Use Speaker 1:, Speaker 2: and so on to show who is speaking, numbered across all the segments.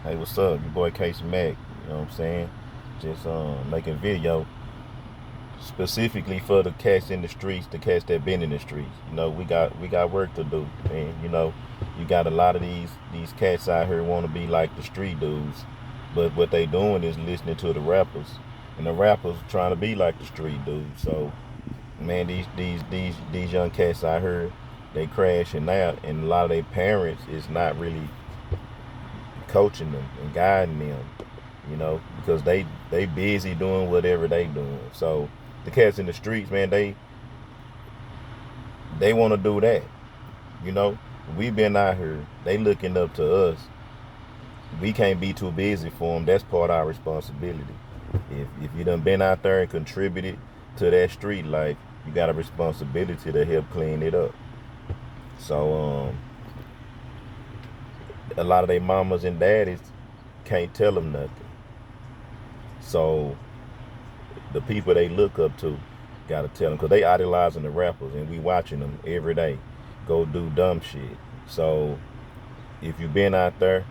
Speaker 1: Hey, what's up? Your boy Casey Mack. You know what I'm saying? Just making video specifically for the cats in the streets, the cats that been in the streets. We got work to do, and you got a lot of these cats out here want to be like the street dudes, but what they doing is listening to the rappers, and the rappers trying to be like the street dudes. So man, these young cats out here, they crashing out, and a lot of their parents is not really coaching them and guiding them, because they busy doing whatever they doing. So the cats in the streets, man, they want to do that. You know, we been out here. They looking up to us. We can't be too busy for them. That's part of our responsibility. If you done been out there and contributed to that street life, you got a responsibility to help clean it up. So a lot of their mamas and daddies can't tell them nothing. So the people they look up to gotta tell them, because they idolizing the rappers and we watching them every day go do dumb shit. So if you been out there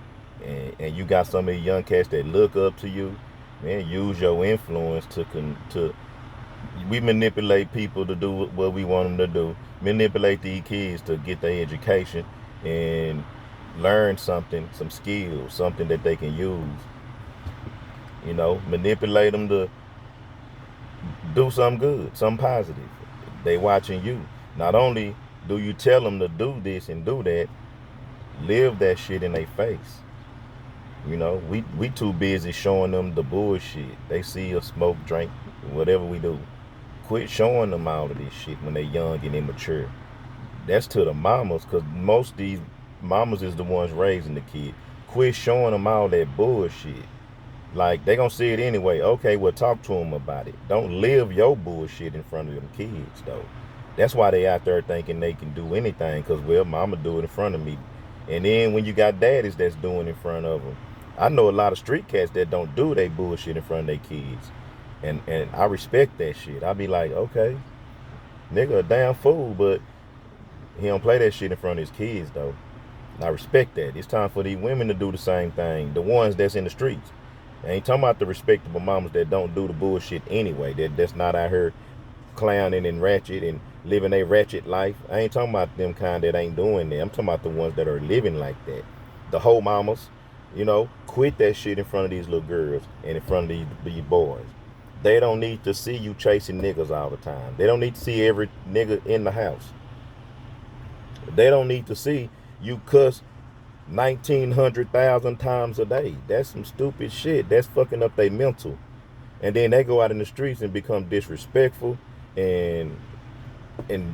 Speaker 1: and you got some of the young cats that look up to you, man, use your influence to we manipulate people to do what we want them to do. Manipulate these kids to get their education and learn something, some skills, something that they can use. Manipulate them to do something good, something positive. They watching you. Not only do you tell them to do this and do that, live that shit in their face. We too busy showing them the bullshit. They see us smoke, drink, whatever we do. Quit showing them all of this shit when they young and immature. That's to the mamas, because most of these mamas is the ones raising the kid. Quit showing them all that bullshit. Like, they gonna see it anyway. Okay, well, talk to them about it. Don't live your bullshit in front of them kids, though. That's why they out there thinking they can do anything, because, well, mama do it in front of me. And then when you got daddies that's doing it in front of them. I know a lot of street cats that don't do they bullshit in front of their kids. And I respect that shit. I be like, okay, nigga a damn fool, but he don't play that shit in front of his kids, though. I respect that. It's time for these women to do the same thing. The ones that's in the streets. I ain't talking about the respectable mamas that don't do the bullshit anyway. That's not out here clowning and ratchet and living a ratchet life. I ain't talking about them kind that ain't doing that. I'm talking about the ones that are living like that. The whole mamas, quit that shit in front of these little girls and in front of these boys. They don't need to see you chasing niggas all the time. They don't need to see every nigga in the house. They don't need to see you cuss 1,900,000 times a day. That's some stupid shit. That's fucking up their mental. And then they go out in the streets and become disrespectful, and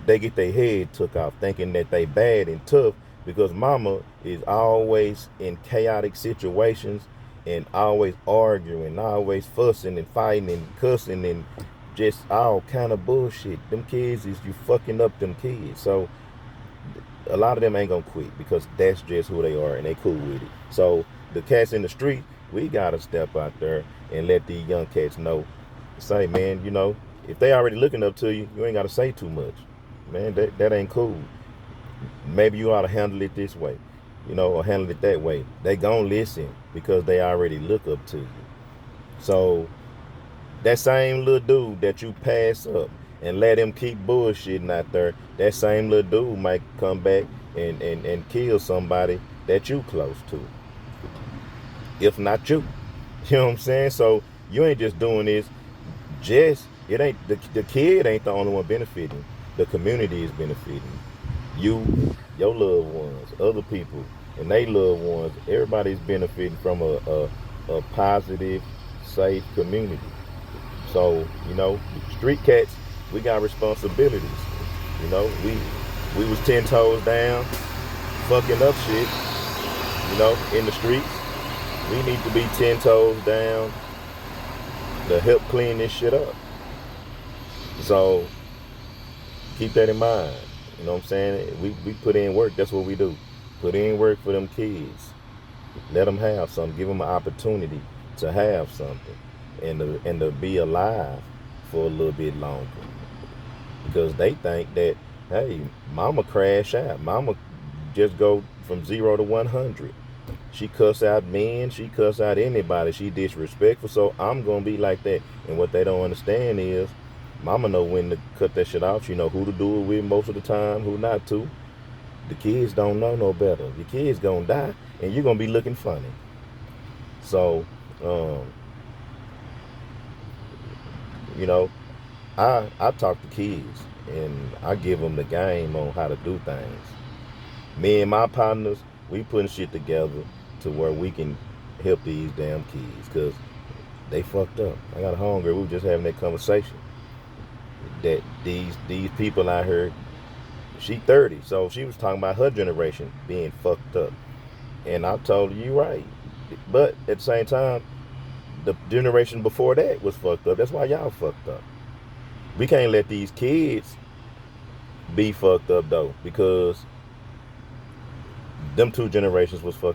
Speaker 1: they get their head took off thinking that they bad and tough, because mama is always in chaotic situations and always arguing, always fussing and fighting and cussing and just all kind of bullshit. Them kids is you fucking up them kids. So a lot of them ain't gonna quit, because that's just who they are and they cool with it. So the cats in the street, we gotta step out there and let these young cats know. Say, man, if they already looking up to you, you ain't gotta say too much. Man, that ain't cool. Maybe you ought to handle it this way, or handle it that way. They gon' listen because they already look up to you. So that same little dude that you pass up and let him keep bullshitting out there, that same little dude might come back and kill somebody that you close to. If not you. You know what I'm saying? So you ain't just doing this, it ain't the kid ain't the only one benefiting. The community is benefiting. You, your loved ones, other people, and they loved ones, everybody's benefiting from a positive, safe community. So, street cats, we got responsibilities. We was 10 toes down, fucking up shit, in the streets. We need to be 10 toes down to help clean this shit up. So keep that in mind. You know what I'm saying? We put in work. That's what we do. Put in work for them kids. Let them have something. Give them an opportunity to have something, and to be alive for a little bit longer. Because they think that, hey, mama crash out. Mama just go from 0 to 100. She cuss out men. She cuss out anybody. She disrespectful. So I'm gonna be like that. And what they don't understand is, mama know when to cut that shit off. She know who to do it with most of the time, who not to. The kids don't know no better. Your kids gonna die, and you're gonna be looking funny. So, um, you know, I talk to kids and I give them the game on how to do things. Me and my partners, we putting shit together to where we can help these damn kids because they fucked up. I got a homegirl. We were just having that conversation that these people out here. She 30, so she was talking about her generation being fucked up, and I told her you right, but at the same time, the generation before that was fucked up. That's why y'all fucked up. We can't let these kids be fucked up though, because them two generations was fucked